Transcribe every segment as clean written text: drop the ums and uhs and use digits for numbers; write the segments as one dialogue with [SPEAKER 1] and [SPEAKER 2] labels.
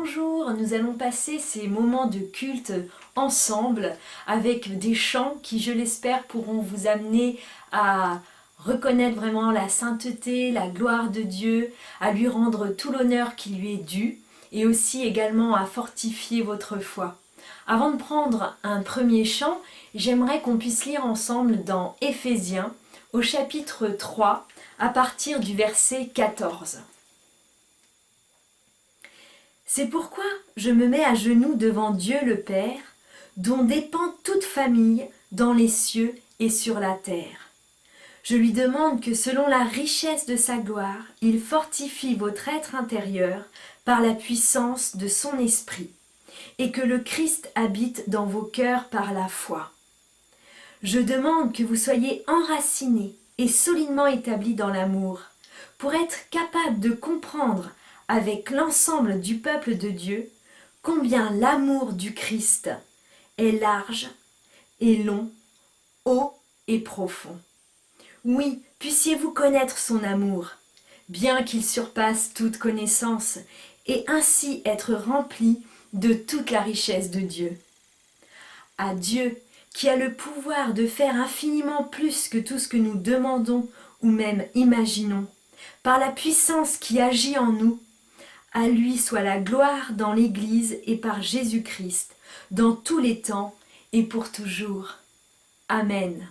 [SPEAKER 1] Bonjour, nous allons passer ces moments de culte ensemble avec des chants qui, je l'espère, pourront vous amener à reconnaître vraiment la sainteté, la gloire de Dieu, à lui rendre tout l'honneur qui lui est dû et aussi également à fortifier votre foi. Avant de prendre un premier chant, j'aimerais qu'on puisse lire ensemble dans Éphésiens au chapitre 3 à partir du verset 14. C'est pourquoi je me mets à genoux devant Dieu le Père, dont dépend toute famille dans les cieux et sur la terre. Je lui demande que selon la richesse de sa gloire, il fortifie votre être intérieur par la puissance de son esprit, et que le Christ habite dans vos cœurs par la foi. Je demande que vous soyez enracinés et solidement établis dans l'amour, pour être capables de comprendre avec l'ensemble du peuple de Dieu, combien l'amour du Christ est large et long, haut et profond. Oui, puissiez-vous connaître son amour, bien qu'il surpasse toute connaissance, et ainsi être remplis de toute la richesse de Dieu. À Dieu, qui a le pouvoir de faire infiniment plus que tout ce que nous demandons ou même imaginons, par la puissance qui agit en nous, à lui soit la gloire dans l'Église et par Jésus-Christ, dans tous les temps et pour toujours. Amen.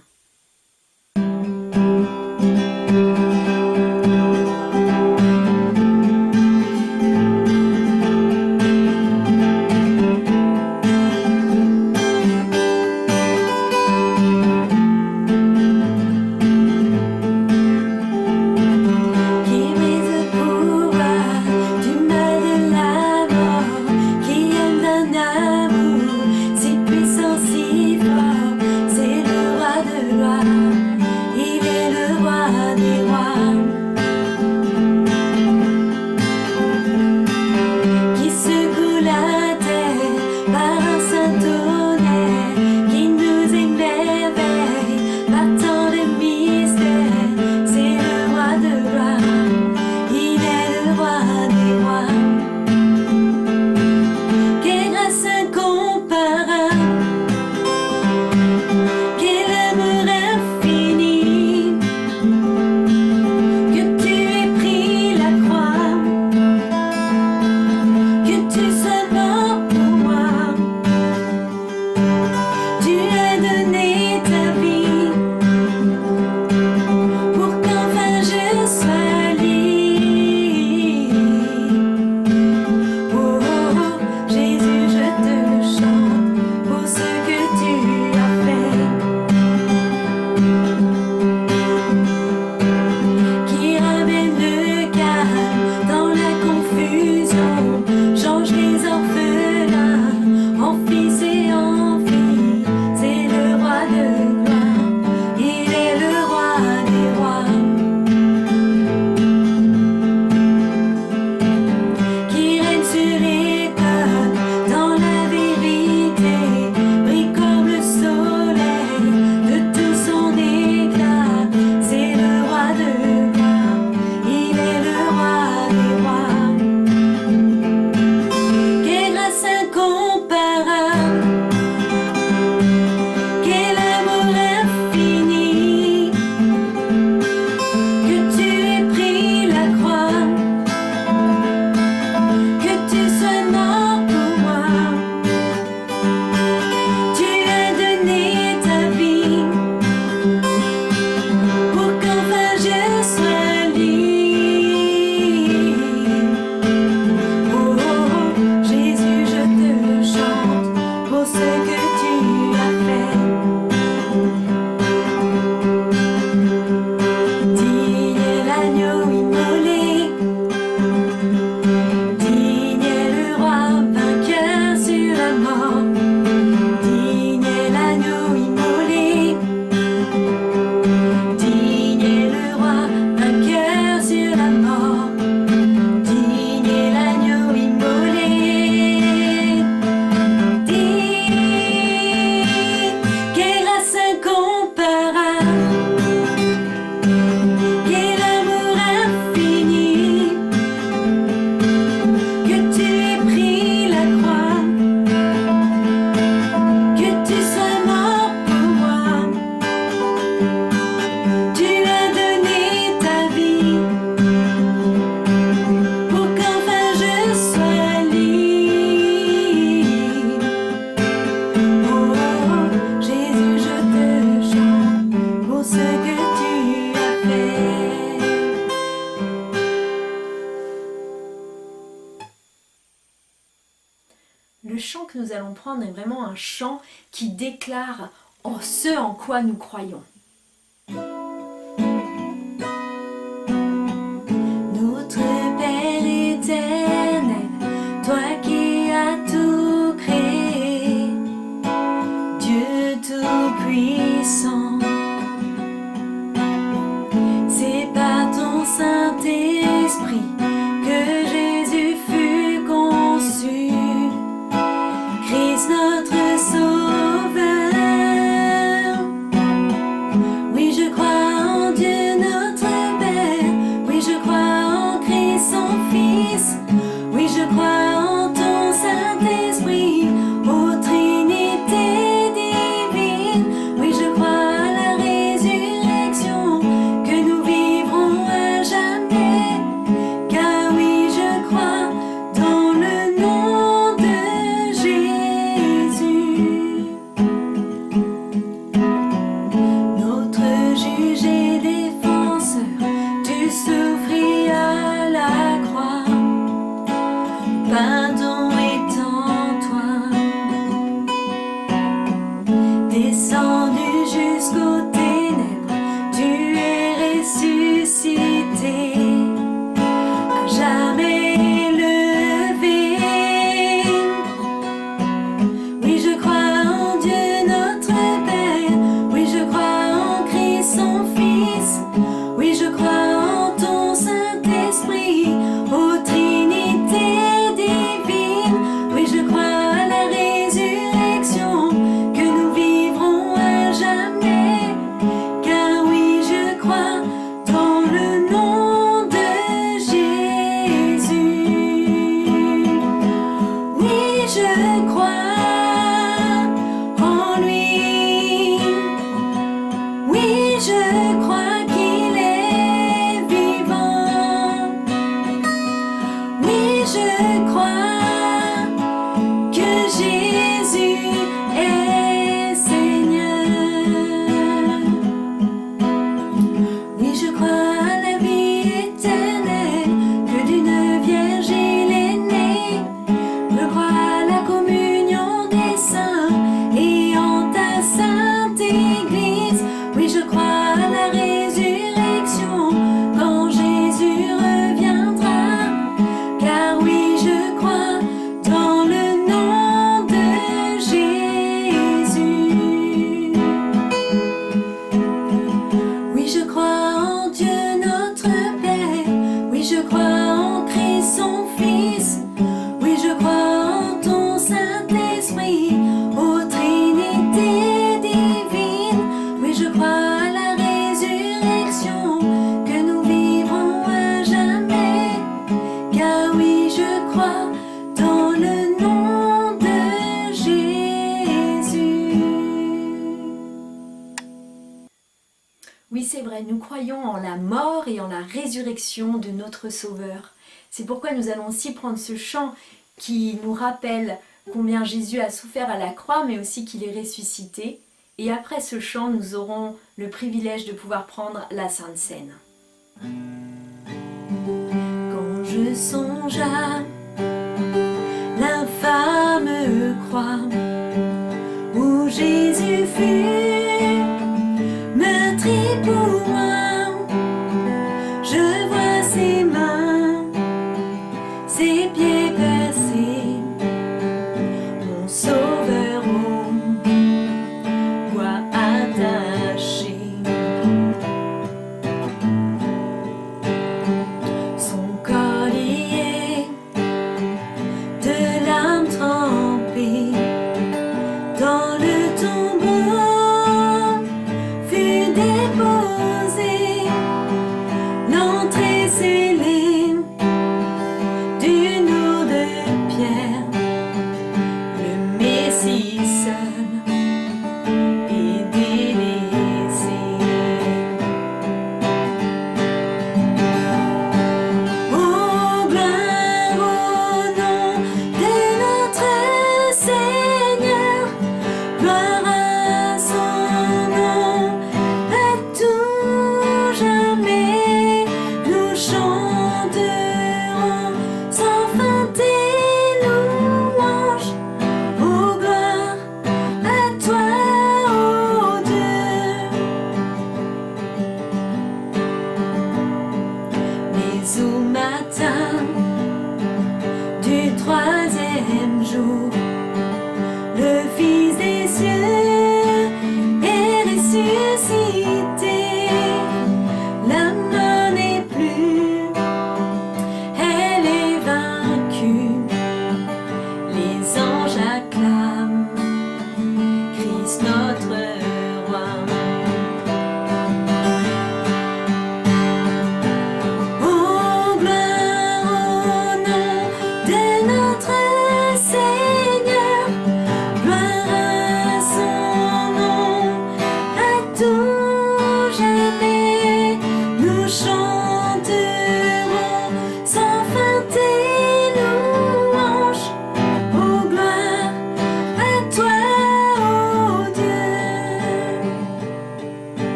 [SPEAKER 1] comprendre est vraiment un chant qui déclare ce en quoi nous croyons. Notre Père éternel, toi qui as tout créé, Dieu tout-puissant, c'est par ton Saint-Esprit que Jésus fut conçu, Christ notre Sauveur. Oui, je crois en Dieu notre Père, oui, je crois en Christ son Fils, oui, je crois en ton Saint-Esprit, ô Trinité divine, oui, je crois à la résurrection, que nous vivrons à jamais, car oui, je crois dans le nom de Jésus. Notre juge et défenseur, tu souffris à la croix, pardon est en toi, descendu jusqu'aux ténèbres, tu es ressuscité, à jamais élevé. Oui, je crois en Dieu notre Père, oui, je crois en Christ son Fils, oui, je crois en ton Saint-Esprit, ô Trinité divine, oui, je crois à la résurrection, que nous vivrons à jamais, car oui, je crois dans le nom de Jésus. Oui, je crois en lui, oui, je crois qu'il est vivant, oui, je crois que Jésus est Seigneur. Oui, je crois à la vie éternelle, que d'une vierge il est né. Je crois à la communion des saints et en ta sainte Église. Oui, je crois à la résurrection quand Jésus reviendra, car oui, je crois dans le nom de Jésus. Oui, je crois en Dieu notre Père, oui, je crois en Christ son Fils, oui, je crois en ton Saint-Esprit, ô Trinité divine, oui, je crois à la résurrection, que nous vivrons à jamais, car oui, je crois dans le nom de Jésus. Oui, c'est vrai, nous croyons en la mort et en la résurrection de notre Sauveur. C'est pourquoi nous allons aussi prendre ce chant qui nous rappelle combien Jésus a souffert à la croix, mais aussi qu'il est ressuscité. Et après ce chant, nous aurons le privilège de pouvoir prendre la Sainte Seine. Quand je songe à l'infâme croix où Jésus fut meurtri pour moi, je vois ses mains, ses pieds percés, mon Sauveur au bois attaché, son collier de larmes trempées dans le tombeau fut déposé, l'entrée scellée d'une lourde pierre, le Messie seul est délaissé. Oh, gloire au nom de notre Seigneur, gloire à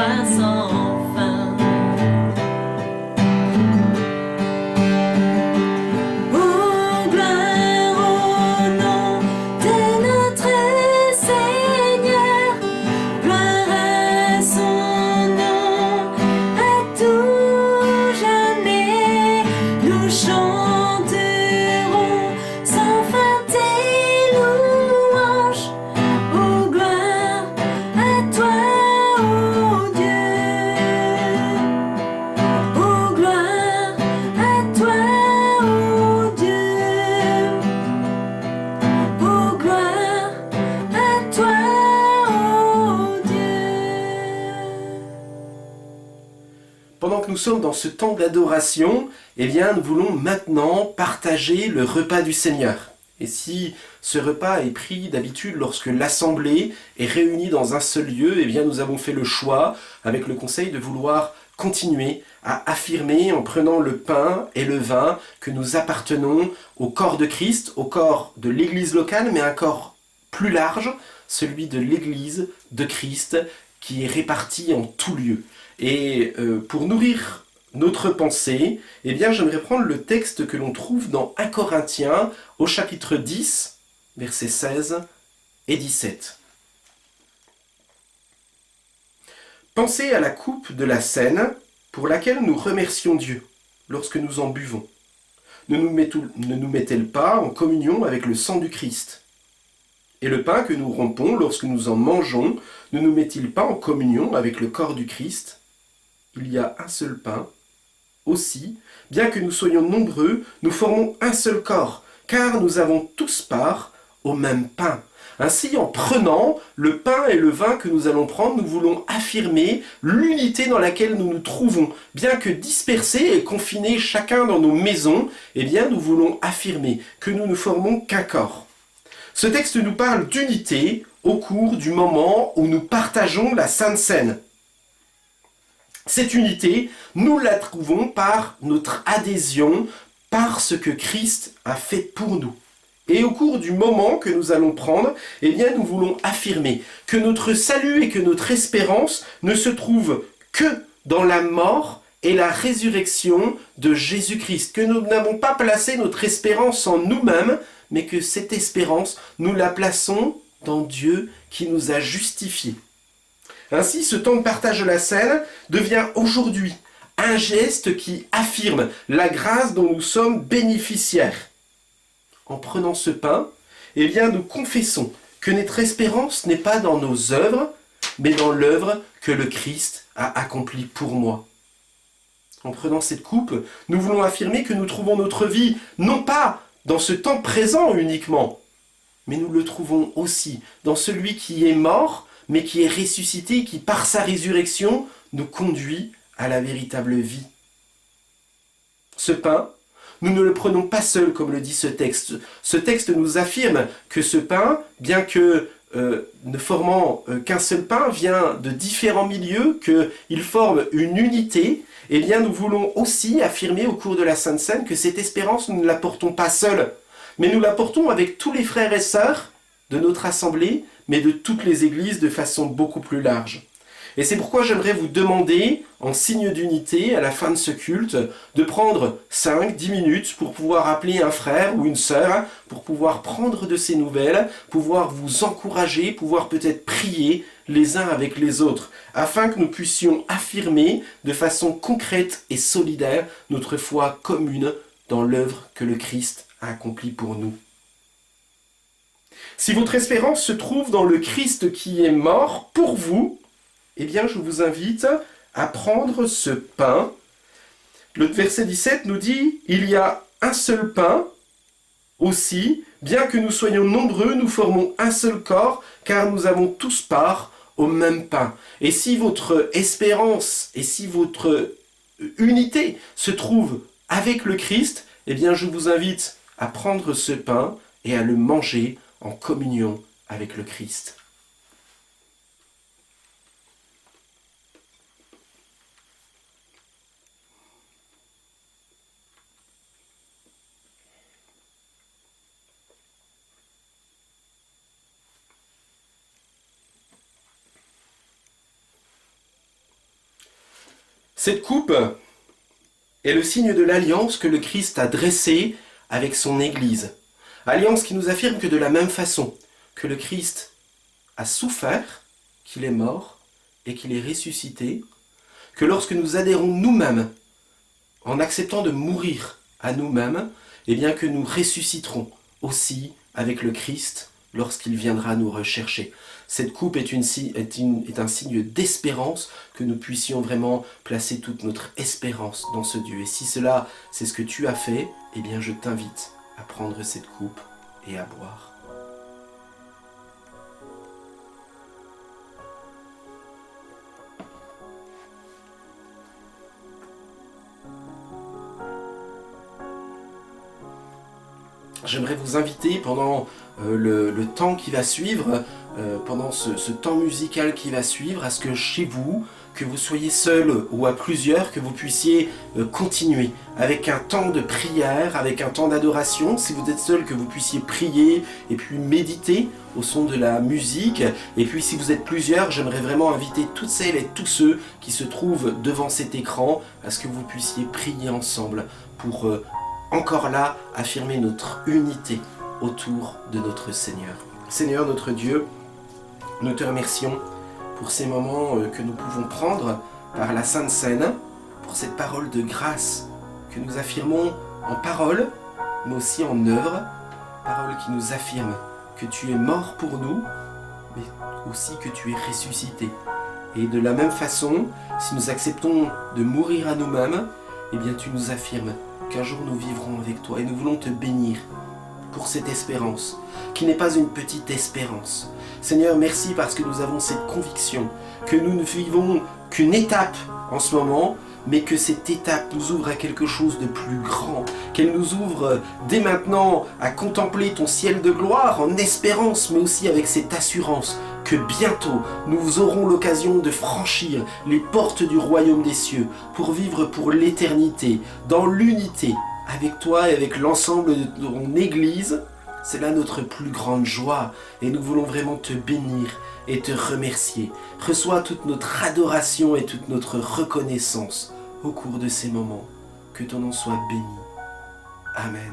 [SPEAKER 1] joie sans fin. Oh, gloire au nom de notre Seigneur, gloire à son nom, à tout jamais, nous chanterons sans fin tes louanges. Oh, gloire à toi, ô Dieu. Oh, gloire à toi, ô Dieu. Oh, gloire à toi, ô Dieu.
[SPEAKER 2] Pendant que nous sommes dans ce temps d'adoration, eh bien, nous voulons maintenant partager le repas du Seigneur. Et si ce repas est pris d'habitude lorsque l'assemblée est réunie dans un seul lieu, eh bien, nous avons fait le choix, avec le conseil, de vouloir continuer à affirmer en prenant le pain et le vin que nous appartenons au corps de Christ, au corps de l'Église locale, mais un corps plus large, celui de l'Église de Christ, qui est réparti en tout lieu. Et pour nourrir notre pensée, eh bien, j'aimerais prendre le texte que l'on trouve dans 1 Corinthiens, au chapitre 10, versets 16 et 17. Pensez à la coupe de la Seine pour laquelle nous remercions Dieu lorsque nous en buvons. Ne nous met-elle pas en communion avec le sang du Christ? Et le pain que nous rompons lorsque nous en mangeons, ne nous met-il pas en communion avec le corps du Christ? Il y a un seul pain. Aussi, bien que nous soyons nombreux, nous formons un seul corps, car nous avons tous part au même pain. Ainsi, en prenant le pain et le vin que nous allons prendre, nous voulons affirmer l'unité dans laquelle nous nous trouvons. Bien que dispersés et confinés chacun dans nos maisons, eh bien, nous voulons affirmer que nous ne formons qu'un corps. Ce texte nous parle d'unité au cours du moment où nous partageons la Sainte Seine. Cette unité, nous la trouvons par notre adhésion, par ce que Christ a fait pour nous. Et au cours du moment que nous allons prendre, eh bien, nous voulons affirmer que notre salut et que notre espérance ne se trouvent que dans la mort et la résurrection de Jésus-Christ, que nous n'avons pas placé notre espérance en nous-mêmes, mais que cette espérance, nous la plaçons dans Dieu qui nous a justifiés. Ainsi, ce temps de partage de la Seine devient aujourd'hui un geste qui affirme la grâce dont nous sommes bénéficiaires. En prenant ce pain, eh bien, nous confessons que notre espérance n'est pas dans nos œuvres, mais dans l'œuvre que le Christ a accomplie pour moi. En prenant cette coupe, nous voulons affirmer que nous trouvons notre vie non pas dans ce temps présent uniquement, mais nous le trouvons aussi dans celui qui est mort, mais qui est ressuscité et qui, par sa résurrection, nous conduit à la véritable vie. Ce pain, nous ne le prenons pas seul, comme le dit ce texte. Ce texte nous affirme que ce pain, bien que ne formant qu'un seul pain, vient de différents milieux, qu'il forme une unité. Eh bien, nous voulons aussi affirmer au cours de la Sainte Seine que cette espérance, nous ne la portons pas seule, mais nous la portons avec tous les frères et sœurs de notre assemblée, mais de toutes les églises de façon beaucoup plus large. Et c'est pourquoi j'aimerais vous demander, en signe d'unité, à la fin de ce culte, de prendre 5-10 minutes pour pouvoir appeler un frère ou une sœur, pour pouvoir prendre de ses nouvelles, pouvoir vous encourager, pouvoir peut-être prier les uns avec les autres, afin que nous puissions affirmer de façon concrète et solidaire notre foi commune dans l'œuvre que le Christ a accomplie pour nous. Si votre espérance se trouve dans le Christ qui est mort pour vous, eh bien, je vous invite à prendre ce pain. Le verset 17 nous dit « Il y a un seul pain aussi, bien que nous soyons nombreux, nous formons un seul corps, car nous avons tous part au même pain. » Et si votre espérance et si votre unité se trouve avec le Christ, eh bien, je vous invite à prendre ce pain et à le manger en communion avec le Christ. Cette coupe est le signe de l'alliance que le Christ a dressée avec son Église. Alliance qui nous affirme que de la même façon que le Christ a souffert, qu'il est mort et qu'il est ressuscité, que lorsque nous adhérons nous-mêmes, en acceptant de mourir à nous-mêmes, eh bien que nous ressusciterons aussi avec le Christ lorsqu'il viendra nous rechercher. Cette coupe est un signe d'espérance, que nous puissions vraiment placer toute notre espérance dans ce Dieu. Et si cela, c'est ce que tu as fait, eh bien je t'invite à prendre cette coupe et à boire. J'aimerais vous inviter pendant le temps qui va suivre, pendant ce temps musical qui va suivre, à ce que chez vous, que vous soyez seul ou à plusieurs, que vous puissiez continuer avec un temps de prière, avec un temps d'adoration. Si vous êtes seul, que vous puissiez prier et puis méditer au son de la musique. Et puis si vous êtes plusieurs, j'aimerais vraiment inviter toutes celles et tous ceux qui se trouvent devant cet écran à ce que vous puissiez prier ensemble pour encore là affirmer notre unité autour de notre Seigneur. Seigneur notre Dieu, nous te remercions pour ces moments que nous pouvons prendre par la Sainte Seine, pour cette parole de grâce que nous affirmons en parole, mais aussi en œuvre, parole qui nous affirme que tu es mort pour nous, mais aussi que tu es ressuscité. Et de la même façon, si nous acceptons de mourir à nous-mêmes, eh bien tu nous affirmes qu'un jour nous vivrons avec toi et nous voulons te bénir pour cette espérance, qui n'est pas une petite espérance. Seigneur, merci parce que nous avons cette conviction que nous ne vivons qu'une étape en ce moment, mais que cette étape nous ouvre à quelque chose de plus grand, qu'elle nous ouvre dès maintenant à contempler ton ciel de gloire en espérance, mais aussi avec cette assurance que bientôt nous aurons l'occasion de franchir les portes du royaume des cieux pour vivre pour l'éternité, dans l'unité, avec toi et avec l'ensemble de ton Église. C'est là notre plus grande joie et nous voulons vraiment te bénir et te remercier. Reçois toute notre adoration et toute notre reconnaissance au cours de ces moments. Que ton nom soit béni. Amen.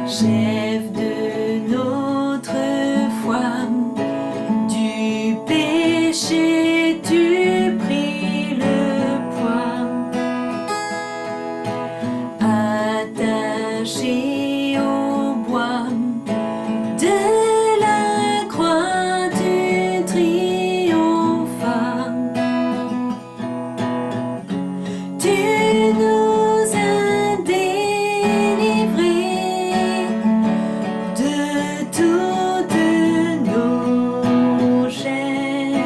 [SPEAKER 1] Chef de notre foi, du péché tu pris le poids, attaché au bois de la croix tu triompha. Tu nous as délivrés de toutes nos chaînes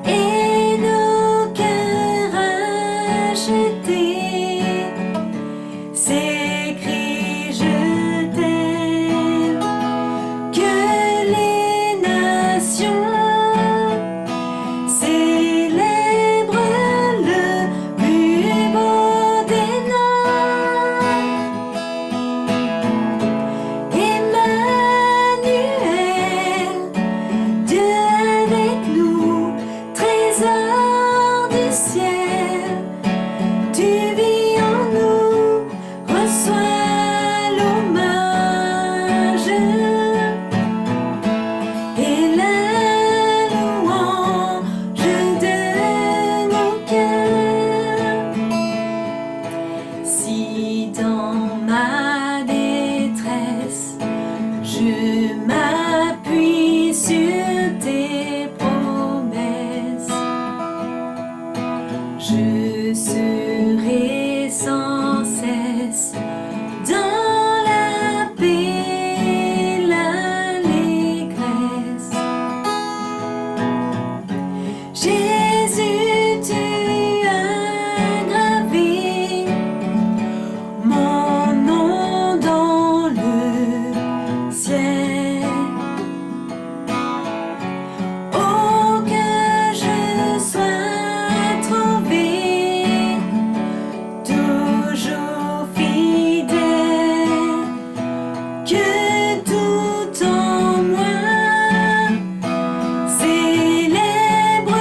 [SPEAKER 1] et nos cœurs rachetés. C'est écrit, je t'aime, que les nations célèbrent le plus beau des noms. Emmanuel, Dieu avec nous, trésor du ciel, tu vis en nous, reçois l'hommage et la louange de nos cœurs. Si dans ma détresse je m'appuie sur tes promesses, je serai sans cesse dans la paix, l'allégresse. Jésus, tu as gravé mon nom dans le ciel. Oh, que je sois trouvé toujours fidèle, que tout en moi célèbre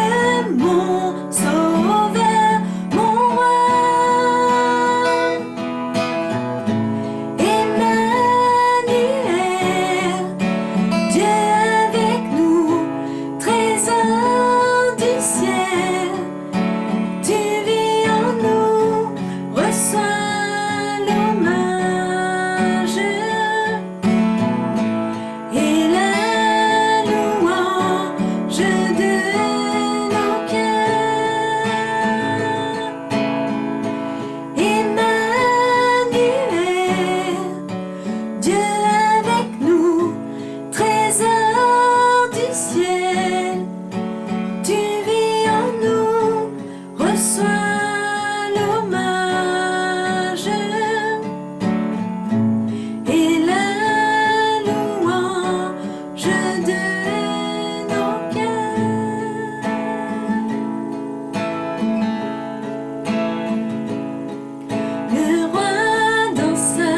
[SPEAKER 1] mon Sauveur, mon roi. Emmanuel, Dieu avec nous, trésor du ciel, tu vis en nous, reçois l'hommage et la louange de nos cœurs. Emmanuel, Dieu avec nous, trésor du ciel, tu vis en nous, reçois l'hommage et la louange de nos cœurs. Le roi dans sa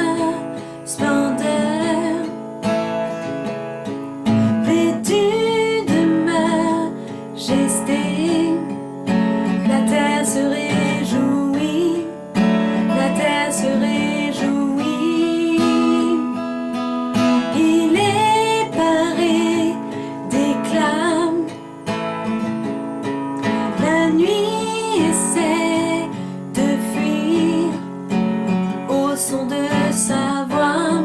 [SPEAKER 1] splendeur, vêtu de majesté, la terre se réjouit, la terre se réjouit. Il est paré d'éclats, la nuit essaie de fuir au son de sa voix,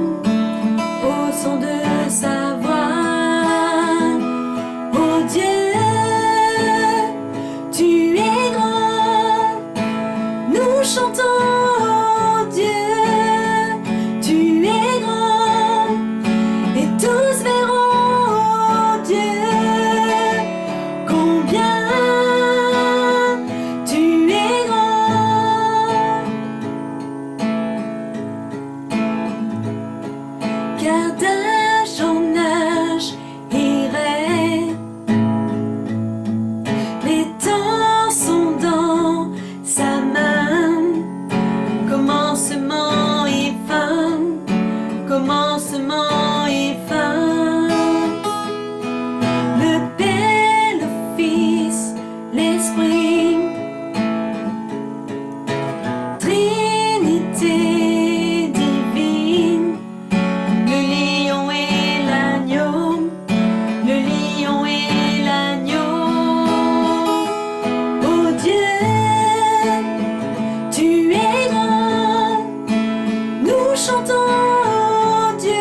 [SPEAKER 1] au son de sa voix. Oh Dieu, tu es grand, nous chantons, oh Dieu, tu es grand, et tous verront, oh Dieu, combien tu es grand. chantons Dieu,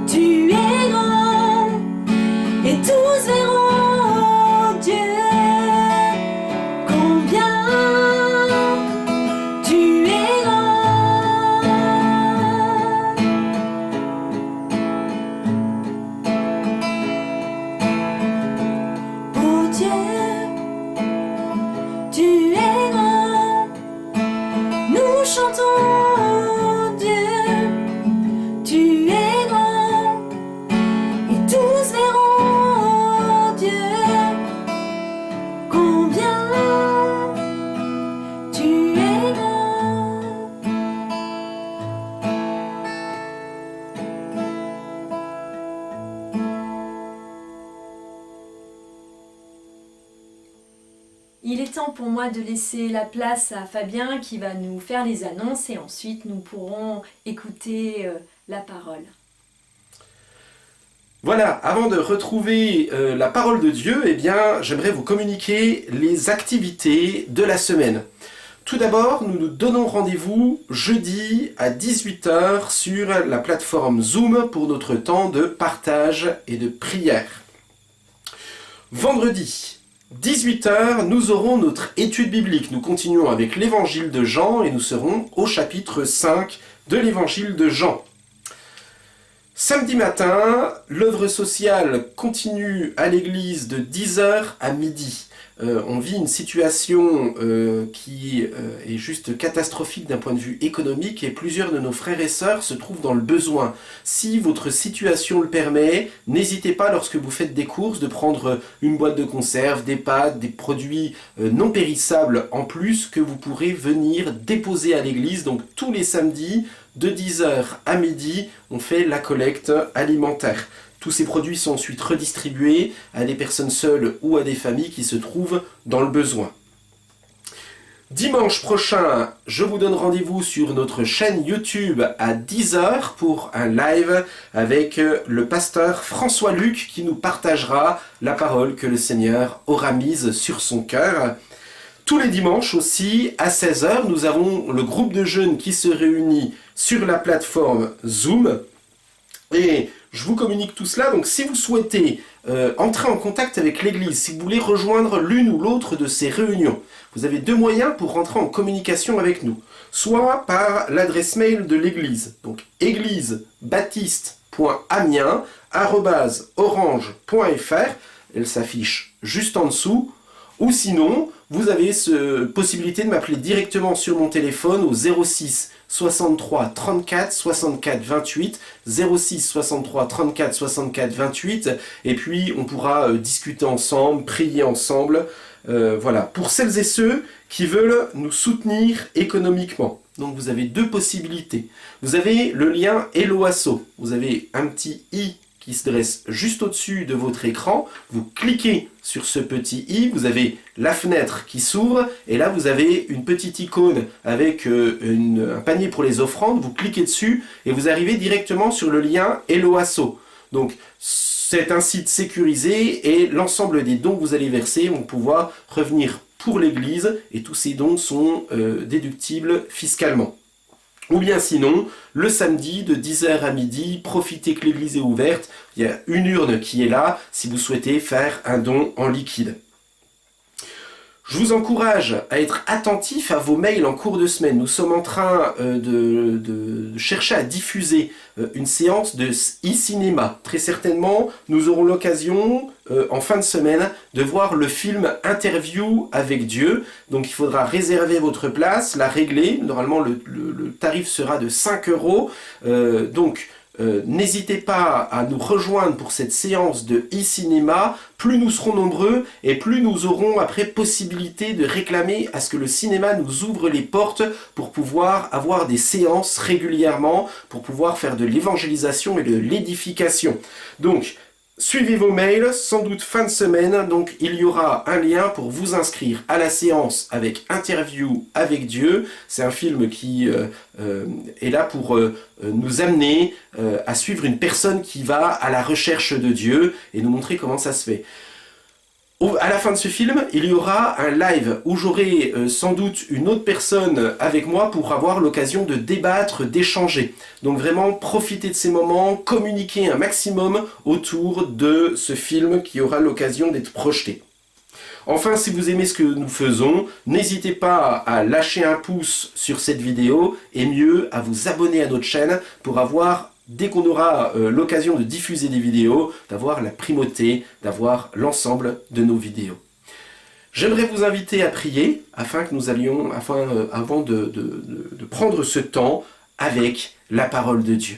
[SPEAKER 1] tu es grand, et tous verront Dieu, combien tu es grand. Oh Dieu, tu es grand, nous chantons Dieu, tu es grand, et tous verront Dieu, combien tu es grand. Il est temps pour moi de laisser la place à Fabien qui va nous faire les annonces et ensuite nous pourrons écouter la parole.
[SPEAKER 2] Voilà, avant de retrouver la parole de Dieu, eh bien, j'aimerais vous communiquer les activités de la semaine. Tout d'abord, nous nous donnons rendez-vous jeudi à 18 h sur la plateforme Zoom pour notre temps de partage et de prière. Vendredi, 18 h, nous aurons notre étude biblique. Nous continuons avec l'évangile de Jean et nous serons au chapitre 5 de l'évangile de Jean. Samedi matin, l'œuvre sociale continue à l'église de 10 h à midi. On vit une situation qui est juste catastrophique d'un point de vue économique et plusieurs de nos frères et sœurs se trouvent dans le besoin. Si votre situation le permet, n'hésitez pas lorsque vous faites des courses de prendre une boîte de conserve, des pâtes, des produits non périssables en plus que vous pourrez venir déposer à l'église. Donc tous les samedis, de 10 h à midi, on fait la collecte alimentaire. Tous ces produits sont ensuite redistribués à des personnes seules ou à des familles qui se trouvent dans le besoin. Dimanche prochain, je vous donne rendez-vous sur notre chaîne YouTube à 10 h pour un live avec le pasteur François Luc qui nous partagera la parole que le Seigneur aura mise sur son cœur. Tous les dimanches aussi, à 16 h, nous avons le groupe de jeunes qui se réunit sur la plateforme Zoom. Et je vous communique tout cela, donc si vous souhaitez entrer en contact avec l'église, si vous voulez rejoindre l'une ou l'autre de ces réunions, vous avez deux moyens pour rentrer en communication avec nous. Soit par l'adresse mail de l'église, donc église-baptiste.amiens@orange.fr, elle s'affiche juste en dessous, ou sinon, vous avez possibilité de m'appeler directement sur mon téléphone au 06 63 34 64 28, 06 63 34 64 28, et puis on pourra discuter ensemble, prier ensemble. Voilà, pour celles et ceux qui veulent nous soutenir économiquement. Donc vous avez deux possibilités. Vous avez le lien Hello Asso. Vous avez un petit i qui se dresse juste au-dessus de votre écran. Vous cliquez sur ce petit i, vous avez la fenêtre qui s'ouvre, et là vous avez une petite icône avec un panier pour les offrandes. Vous cliquez dessus et vous arrivez directement sur le lien Hello Asso. Donc c'est un site sécurisé et l'ensemble des dons que vous allez verser vont pouvoir revenir pour l'église et tous ces dons sont déductibles fiscalement. Ou bien sinon, le samedi de 10 h à midi, profitez que l'église est ouverte, il y a une urne qui est là si vous souhaitez faire un don en liquide. Je vous encourage à être attentif à vos mails en cours de semaine. Nous sommes en train de chercher à diffuser une séance de e-cinéma. Très certainement, nous aurons l'occasion, en fin de semaine, de voir le film Interview avec Dieu. Donc il faudra réserver votre place, la régler. Normalement, le tarif sera de 5 €. N'hésitez pas à nous rejoindre pour cette séance de e-cinéma. Plus nous serons nombreux et plus nous aurons après possibilité de réclamer à ce que le cinéma nous ouvre les portes pour pouvoir avoir des séances régulièrement, pour pouvoir faire de l'évangélisation et de l'édification. Donc, suivez vos mails, sans doute fin de semaine, donc il y aura un lien pour vous inscrire à la séance avec Interview avec Dieu. C'est un film qui est là pour nous amener à suivre une personne qui va à la recherche de Dieu et nous montrer comment ça se fait. À la fin de ce film, il y aura un live où j'aurai sans doute une autre personne avec moi pour avoir l'occasion de débattre, d'échanger. Donc vraiment profiter de ces moments, communiquer un maximum autour de ce film qui aura l'occasion d'être projeté. Enfin, si vous aimez ce que nous faisons, n'hésitez pas à lâcher un pouce sur cette vidéo et mieux à vous abonner à notre chaîne pour avoir, dès qu'on aura l'occasion de diffuser des vidéos, d'avoir la primauté, d'avoir l'ensemble de nos vidéos. J'aimerais vous inviter à prier afin que nous allions, avant de prendre ce temps avec la parole de Dieu.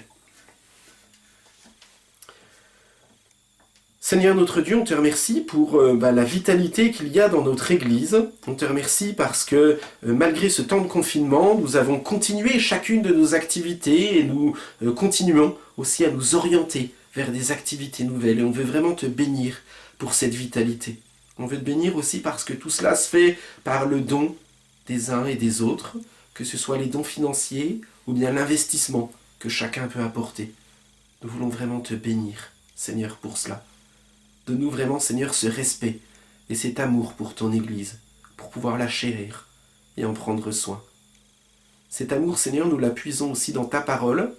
[SPEAKER 2] Seigneur notre Dieu, on te remercie pour la vitalité qu'il y a dans notre Église. On te remercie parce que malgré ce temps de confinement, nous avons continué chacune de nos activités et nous continuons aussi à nous orienter vers des activités nouvelles. Et on veut vraiment te bénir pour cette vitalité. On veut te bénir aussi parce que tout cela se fait par le don des uns et des autres, que ce soit les dons financiers ou bien l'investissement que chacun peut apporter. Nous voulons vraiment te bénir, Seigneur, pour cela. Donne-nous vraiment, Seigneur, ce respect et cet amour pour ton Église, pour pouvoir la chérir et en prendre soin. Cet amour, Seigneur, nous l'appuisons aussi dans ta parole.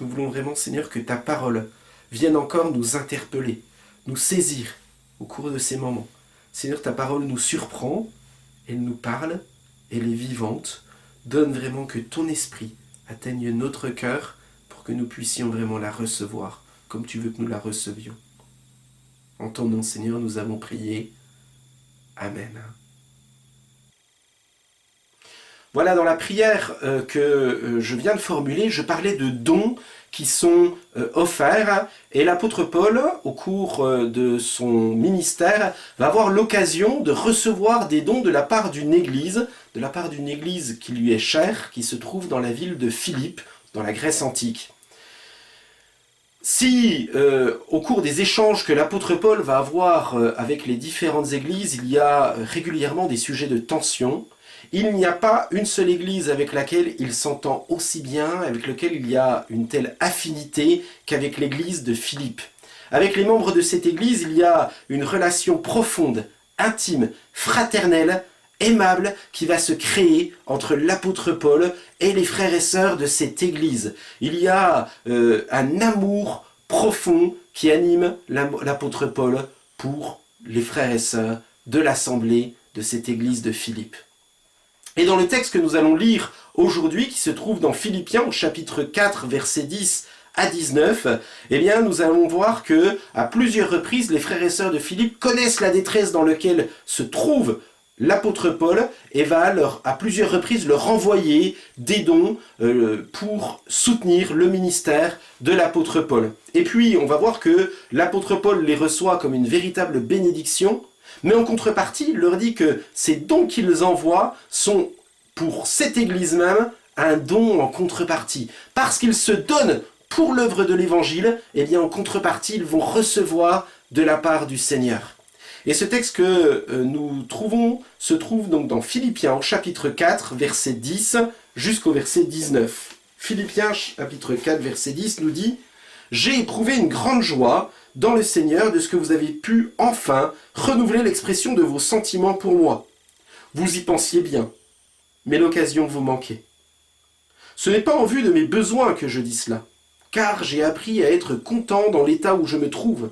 [SPEAKER 2] Nous voulons vraiment, Seigneur, que ta parole vienne encore nous interpeller, nous saisir au cours de ces moments. Seigneur, ta parole nous surprend, elle nous parle, elle est vivante. Donne vraiment que ton esprit atteigne notre cœur pour que nous puissions vraiment la recevoir comme tu veux que nous la recevions. En ton nom, Seigneur, nous avons prié. Amen. Voilà, dans la prière que je viens de formuler, je parlais de dons qui sont offerts. Et l'apôtre Paul, au cours de son ministère, va avoir l'occasion de recevoir des dons de la part d'une église qui lui est chère, qui se trouve dans la ville de Philippe, dans la Grèce antique. Si, au cours des échanges que l'apôtre Paul va avoir avec les différentes églises, il y a régulièrement des sujets de tension, il n'y a pas une seule église avec laquelle il s'entend aussi bien, avec laquelle il y a une telle affinité qu'avec l'église de Philippe. Avec les membres de cette église, il y a une relation profonde, intime, fraternelle, aimable qui va se créer entre l'apôtre Paul et les frères et sœurs de cette église. Il y a un amour profond qui anime l'apôtre Paul pour les frères et sœurs de l'assemblée de cette église de Philippe. Et dans le texte que nous allons lire aujourd'hui, qui se trouve dans Philippiens au chapitre 4, versets 10 à 19, eh bien nous allons voir que à plusieurs reprises, les frères et sœurs de Philippe connaissent la détresse dans laquelle se trouve l'apôtre Paul et va à plusieurs reprises leur envoyer des dons pour soutenir le ministère de l'apôtre Paul. Et puis on va voir que l'apôtre Paul les reçoit comme une véritable bénédiction, mais en contrepartie il leur dit que ces dons qu'ils envoient sont pour cette église même un don en contrepartie. Parce qu'ils se donnent pour l'œuvre de l'évangile, eh bien en contrepartie ils vont recevoir de la part du Seigneur. Et ce texte que nous trouvons se trouve donc dans Philippiens au chapitre 4, verset 10 jusqu'au verset 19. Philippiens chapitre 4, verset 10 nous dit « J'ai éprouvé une grande joie dans le Seigneur de ce que vous avez pu enfin renouveler l'expression de vos sentiments pour moi. Vous y pensiez bien, mais l'occasion vous manquait. Ce n'est pas en vue de mes besoins que je dis cela, car j'ai appris à être content dans l'état où je me trouve.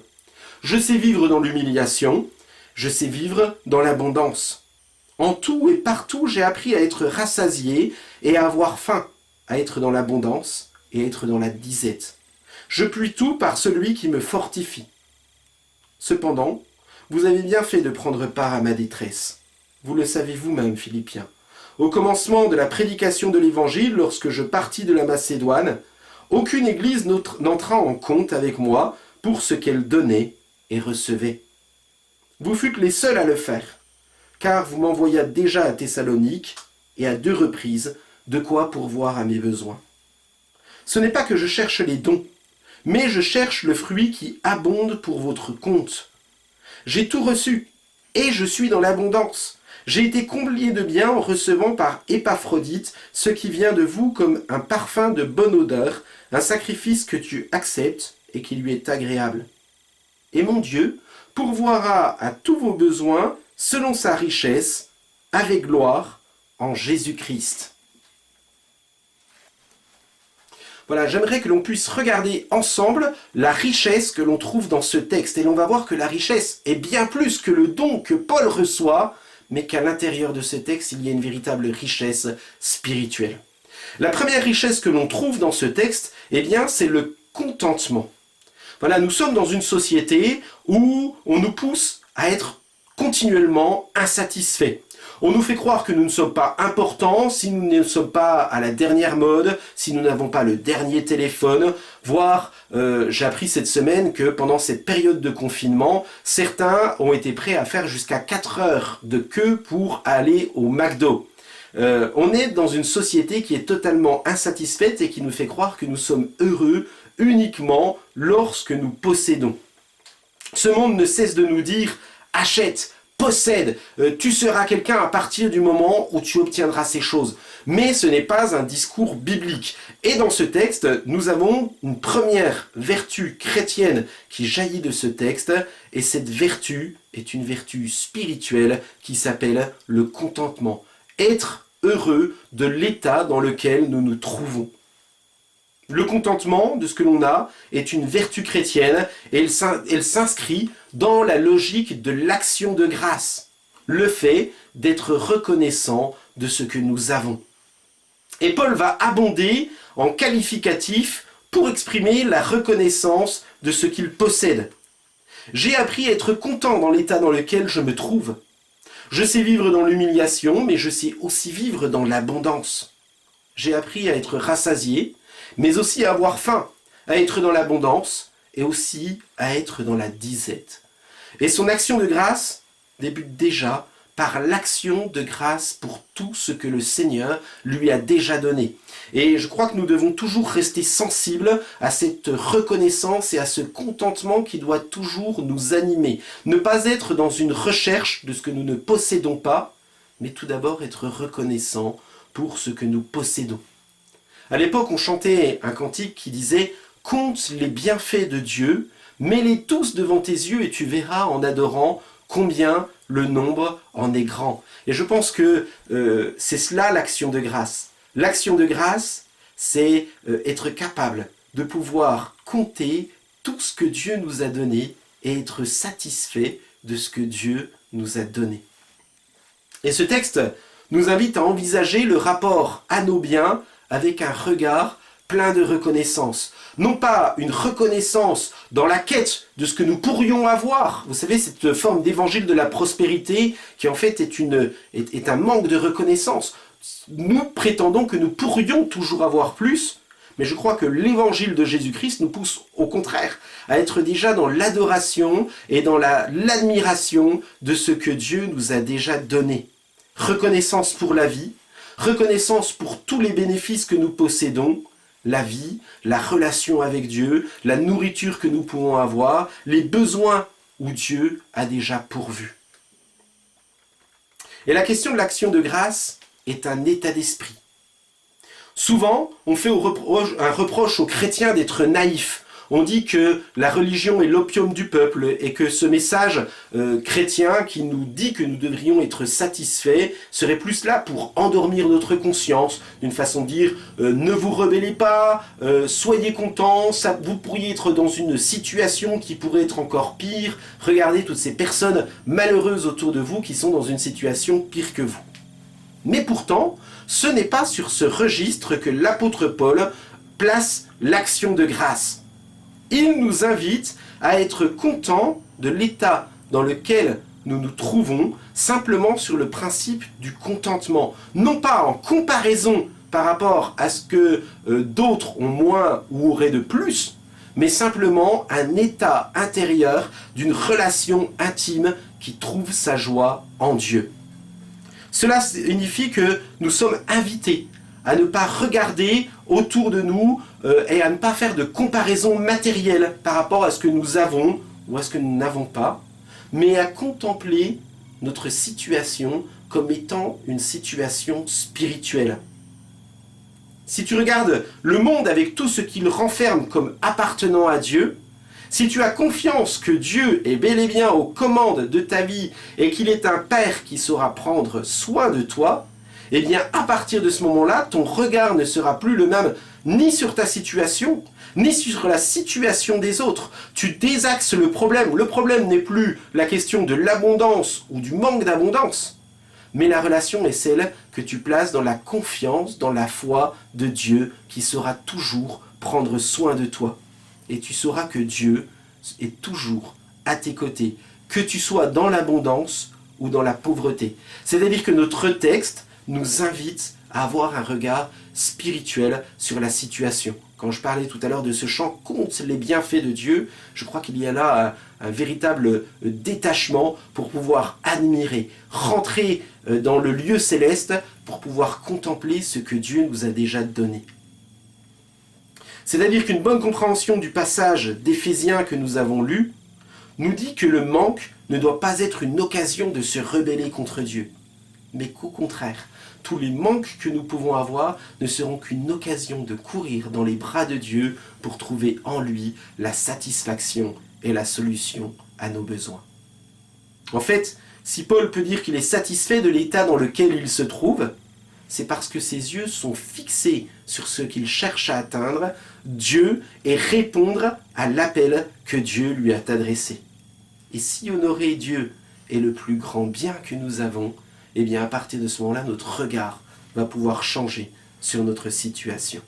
[SPEAKER 2] Je sais vivre dans l'humiliation, je sais vivre dans l'abondance. En tout et partout, j'ai appris à être rassasié et à avoir faim, à être dans l'abondance et à être dans la disette. Je puis tout par celui qui me fortifie. Cependant, vous avez bien fait de prendre part à ma détresse. Vous le savez vous-même, Philippiens. Au commencement de la prédication de l'Évangile, lorsque je partis de la Macédoine, aucune église n'entra en compte avec moi pour ce qu'elle donnait et recevait. Vous fûtes les seuls à le faire, car vous m'envoyâtes déjà à Thessalonique et à 2 reprises de quoi pourvoir à mes besoins. Ce n'est pas que je cherche les dons, mais je cherche le fruit qui abonde pour votre compte. J'ai tout reçu, et je suis dans l'abondance. J'ai été comblé de bien en recevant par Épaphrodite ce qui vient de vous comme un parfum de bonne odeur, un sacrifice que tu acceptes et qui lui est agréable. Et mon Dieu pourvoira à tous vos besoins selon sa richesse, avec gloire, en Jésus-Christ. Voilà, j'aimerais que l'on puisse regarder ensemble la richesse que l'on trouve dans ce texte. Et l'on va voir que la richesse est bien plus que le don que Paul reçoit, mais qu'à l'intérieur de ce texte, il y a une véritable richesse spirituelle. La première richesse que l'on trouve dans ce texte, eh bien, c'est le contentement. Voilà, nous sommes dans une société où on nous pousse à être continuellement insatisfaits. On nous fait croire que nous ne sommes pas importants si nous ne sommes pas à la dernière mode, si nous n'avons pas le dernier téléphone, voire j'ai appris cette semaine que pendant cette période de confinement, certains ont été prêts à faire jusqu'à 4 heures de queue pour aller au McDo. On est dans une société qui est totalement insatisfaite et qui nous fait croire que nous sommes heureux uniquement lorsque nous possédons. Ce monde ne cesse de nous dire « achète ». Possède, tu seras quelqu'un à partir du moment où tu obtiendras ces choses. Mais ce n'est pas un discours biblique. Et dans ce texte, nous avons une première vertu chrétienne qui jaillit de ce texte, et cette vertu est une vertu spirituelle qui s'appelle le contentement. Être heureux de l'état dans lequel nous nous trouvons. Le contentement de ce que l'on a est une vertu chrétienne et elle s'inscrit dans la logique de l'action de grâce. Le fait d'être reconnaissant de ce que nous avons. Et Paul va abonder en qualificatif pour exprimer la reconnaissance de ce qu'il possède. J'ai appris à être content dans l'état dans lequel je me trouve. Je sais vivre dans l'humiliation, mais je sais aussi vivre dans l'abondance. J'ai appris à être rassasié, mais aussi à avoir faim, à être dans l'abondance et aussi à être dans la disette. Et son action de grâce débute déjà par l'action de grâce pour tout ce que le Seigneur lui a déjà donné. Et je crois que nous devons toujours rester sensibles à cette reconnaissance et à ce contentement qui doit toujours nous animer. Ne pas être dans une recherche de ce que nous ne possédons pas, mais tout d'abord être reconnaissant pour ce que nous possédons. À l'époque, on chantait un cantique qui disait « Compte les bienfaits de Dieu, mets-les tous devant tes yeux et tu verras en adorant combien le nombre en est grand. » Et je pense que c'est cela l'action de grâce. L'action de grâce, c'est être capable de pouvoir compter tout ce que Dieu nous a donné et être satisfait de ce que Dieu nous a donné. Et ce texte nous invite à envisager le rapport à nos biens avec un regard plein de reconnaissance. Non pas une reconnaissance dans la quête de ce que nous pourrions avoir. Vous savez, cette forme d'évangile de la prospérité qui en fait est un manque de reconnaissance. Nous prétendons que nous pourrions toujours avoir plus, mais je crois que l'évangile de Jésus-Christ nous pousse au contraire à être déjà dans l'adoration et dans l'admiration de ce que Dieu nous a déjà donné. Reconnaissance pour la vie, reconnaissance pour tous les bénéfices que nous possédons, la vie, la relation avec Dieu, la nourriture que nous pouvons avoir, les besoins où Dieu a déjà pourvu. Et la question de l'action de grâce est un état d'esprit. Souvent, on fait un reproche aux chrétiens d'être naïfs. On dit que la religion est l'opium du peuple et que ce message chrétien qui nous dit que nous devrions être satisfaits serait plus là pour endormir notre conscience, d'une façon de dire ne vous rebellez pas, soyez contents, vous pourriez être dans une situation qui pourrait être encore pire, regardez toutes ces personnes malheureuses autour de vous qui sont dans une situation pire que vous. Mais pourtant, ce n'est pas sur ce registre que l'apôtre Paul place l'action de grâce. Il nous invite à être contents de l'état dans lequel nous nous trouvons, simplement sur le principe du contentement. Non pas en comparaison par rapport à ce que d'autres ont moins ou auraient de plus, mais simplement un état intérieur d'une relation intime qui trouve sa joie en Dieu. Cela signifie que nous sommes invités à ne pas regarder autour de nous et à ne pas faire de comparaison matérielle par rapport à ce que nous avons ou à ce que nous n'avons pas, mais à contempler notre situation comme étant une situation spirituelle. Si tu regardes le monde avec tout ce qu'il renferme comme appartenant à Dieu, si tu as confiance que Dieu est bel et bien aux commandes de ta vie et qu'il est un Père qui saura prendre soin de toi, eh bien à partir de ce moment-là, ton regard ne sera plus le même ni sur ta situation, ni sur la situation des autres. Tu désaxes le problème. Le problème n'est plus la question de l'abondance ou du manque d'abondance, mais la relation est celle que tu places dans la confiance, dans la foi de Dieu qui saura toujours prendre soin de toi. Et tu sauras que Dieu est toujours à tes côtés, que tu sois dans l'abondance ou dans la pauvreté. C'est-à-dire que notre texte nous invite à avoir un regard spirituel sur la situation. Quand je parlais tout à l'heure de ce chant contre les bienfaits de Dieu, je crois qu'il y a là un véritable détachement pour pouvoir admirer, rentrer dans le lieu céleste pour pouvoir contempler ce que Dieu nous a déjà donné. C'est-à-dire qu'une bonne compréhension du passage d'Éphésiens que nous avons lu nous dit que le manque ne doit pas être une occasion de se rebeller contre Dieu, mais qu'au contraire, tous les manques que nous pouvons avoir ne seront qu'une occasion de courir dans les bras de Dieu pour trouver en lui la satisfaction et la solution à nos besoins. En fait, si Paul peut dire qu'il est satisfait de l'état dans lequel il se trouve, c'est parce que ses yeux sont fixés sur ce qu'il cherche à atteindre, Dieu, et répondre à l'appel que Dieu lui a adressé. Et si honorer Dieu est le plus grand bien que nous avons, eh bien à partir de ce moment-là, notre regard va pouvoir changer sur notre situation.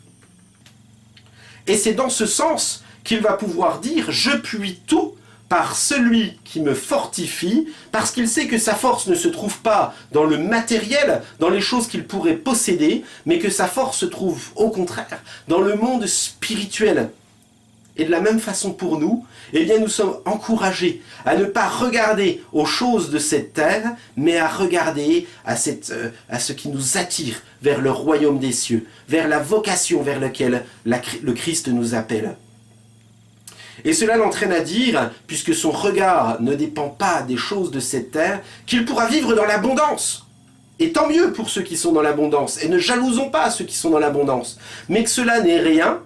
[SPEAKER 2] Et c'est dans ce sens qu'il va pouvoir dire « Je puis tout par celui qui me fortifie », parce qu'il sait que sa force ne se trouve pas dans le matériel, dans les choses qu'il pourrait posséder, mais que sa force se trouve au contraire dans le monde spirituel. Et de la même façon pour nous, eh bien nous sommes encouragés à ne pas regarder aux choses de cette terre, mais à regarder à ce qui nous attire vers le royaume des cieux, vers la vocation vers laquelle le Christ nous appelle. Et cela l'entraîne à dire, puisque son regard ne dépend pas des choses de cette terre, qu'il pourra vivre dans l'abondance. Et tant mieux pour ceux qui sont dans l'abondance, et ne jalousons pas ceux qui sont dans l'abondance, mais que cela n'est rien,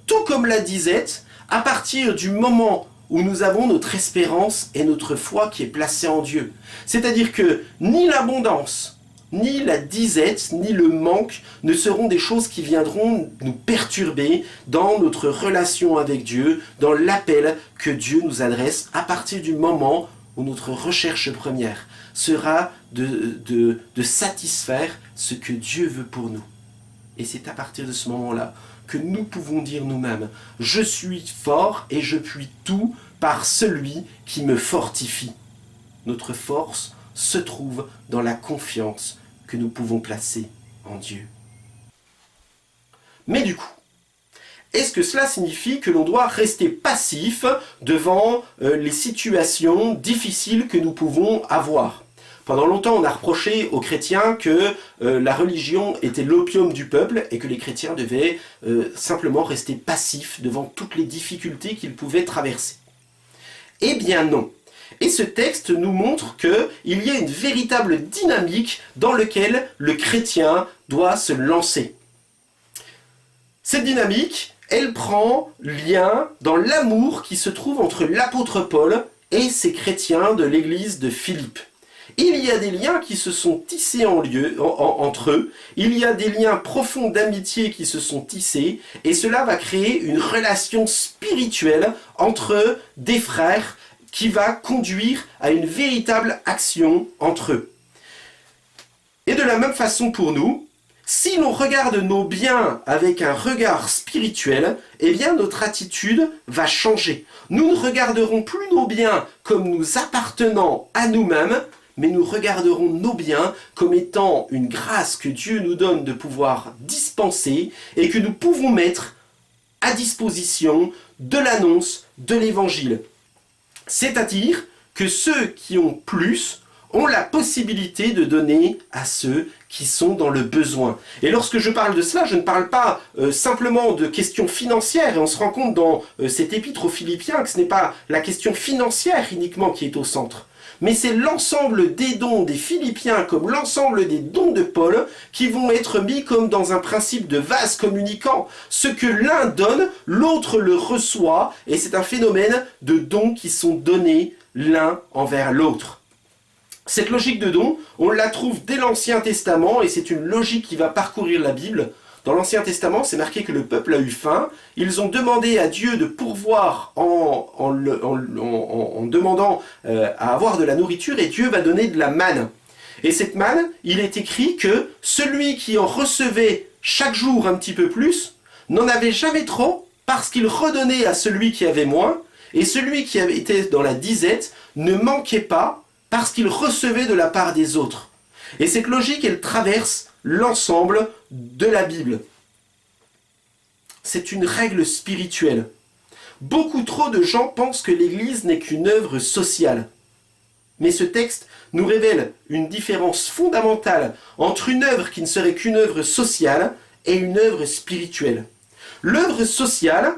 [SPEAKER 2] tout comme la disette, à partir du moment où nous avons notre espérance et notre foi qui est placée en Dieu. C'est-à-dire que ni l'abondance, ni la disette, ni le manque ne seront des choses qui viendront nous perturber dans notre relation avec Dieu, dans l'appel que Dieu nous adresse à partir du moment où notre recherche première sera de satisfaire ce que Dieu veut pour nous. Et c'est à partir de ce moment-là que nous pouvons dire nous-mêmes « Je suis fort et je puis tout par celui qui me fortifie ». Notre force se trouve dans la confiance que nous pouvons placer en Dieu. Mais du coup, est-ce que cela signifie que l'on doit rester passif devant les situations difficiles que nous pouvons avoir ? Pendant longtemps, on a reproché aux chrétiens que la religion était l'opium du peuple et que les chrétiens devaient simplement rester passifs devant toutes les difficultés qu'ils pouvaient traverser. Eh bien non. Et ce texte nous montre qu'il y a une véritable dynamique dans laquelle le chrétien doit se lancer. Cette dynamique, elle prend lien dans l'amour qui se trouve entre l'apôtre Paul et ces chrétiens de l'église de Philippe. Il y a des liens qui se sont tissés entre eux, il y a des liens profonds d'amitié qui se sont tissés, et cela va créer une relation spirituelle entre des frères qui va conduire à une véritable action entre eux. Et de la même façon pour nous, si l'on regarde nos biens avec un regard spirituel, eh bien notre attitude va changer. Nous ne regarderons plus nos biens comme nous appartenant à nous-mêmes, mais nous regarderons nos biens comme étant une grâce que Dieu nous donne de pouvoir dispenser et que nous pouvons mettre à disposition de l'annonce de l'Évangile. C'est-à-dire que ceux qui ont plus ont la possibilité de donner à ceux qui sont dans le besoin. Et lorsque je parle de cela, je ne parle pas simplement de questions financières, et on se rend compte dans cet épître aux Philippiens que ce n'est pas la question financière uniquement qui est au centre, mais c'est l'ensemble des dons des Philippiens comme l'ensemble des dons de Paul qui vont être mis comme dans un principe de vase communicant. Ce que l'un donne, l'autre le reçoit, et c'est un phénomène de dons qui sont donnés l'un envers l'autre. Cette logique de don, on la trouve dès l'Ancien Testament, et c'est une logique qui va parcourir la Bible. Dans l'Ancien Testament, c'est marqué que le peuple a eu faim. Ils ont demandé à Dieu de pourvoir en demandant à avoir de la nourriture, et Dieu va donner de la manne. Et cette manne, il est écrit que celui qui en recevait chaque jour un petit peu plus, n'en avait jamais trop, parce qu'il redonnait à celui qui avait moins, et celui qui était dans la disette ne manquait pas, parce qu'il recevait de la part des autres. Et cette logique, elle traverse l'ensemble de la Bible. C'est une règle spirituelle. Beaucoup trop de gens pensent que l'Église n'est qu'une œuvre sociale. Mais ce texte nous révèle une différence fondamentale entre une œuvre qui ne serait qu'une œuvre sociale et une œuvre spirituelle. L'œuvre sociale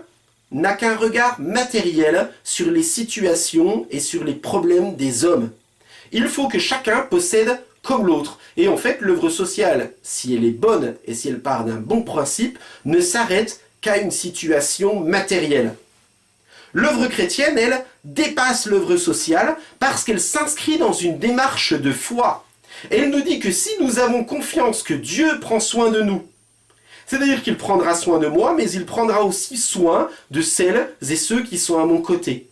[SPEAKER 2] n'a qu'un regard matériel sur les situations et sur les problèmes des hommes. Il faut que chacun possède comme l'autre. Et en fait, l'œuvre sociale, si elle est bonne et si elle part d'un bon principe, ne s'arrête qu'à une situation matérielle. L'œuvre chrétienne, elle, dépasse l'œuvre sociale parce qu'elle s'inscrit dans une démarche de foi. Elle nous dit que si nous avons confiance que Dieu prend soin de nous, c'est-à-dire qu'il prendra soin de moi, mais il prendra aussi soin de celles et ceux qui sont à mon côté.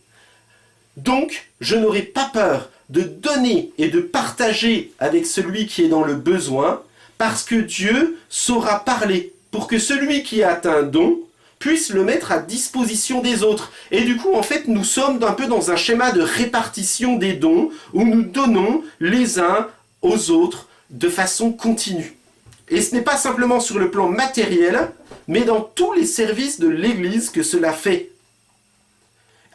[SPEAKER 2] Donc, je n'aurai pas peur de donner et de partager avec celui qui est dans le besoin, parce que Dieu saura parler pour que celui qui a un don puisse le mettre à disposition des autres. Et du coup, en fait, nous sommes un peu dans un schéma de répartition des dons, où nous donnons les uns aux autres de façon continue. Et ce n'est pas simplement sur le plan matériel, mais dans tous les services de l'Église que cela fait.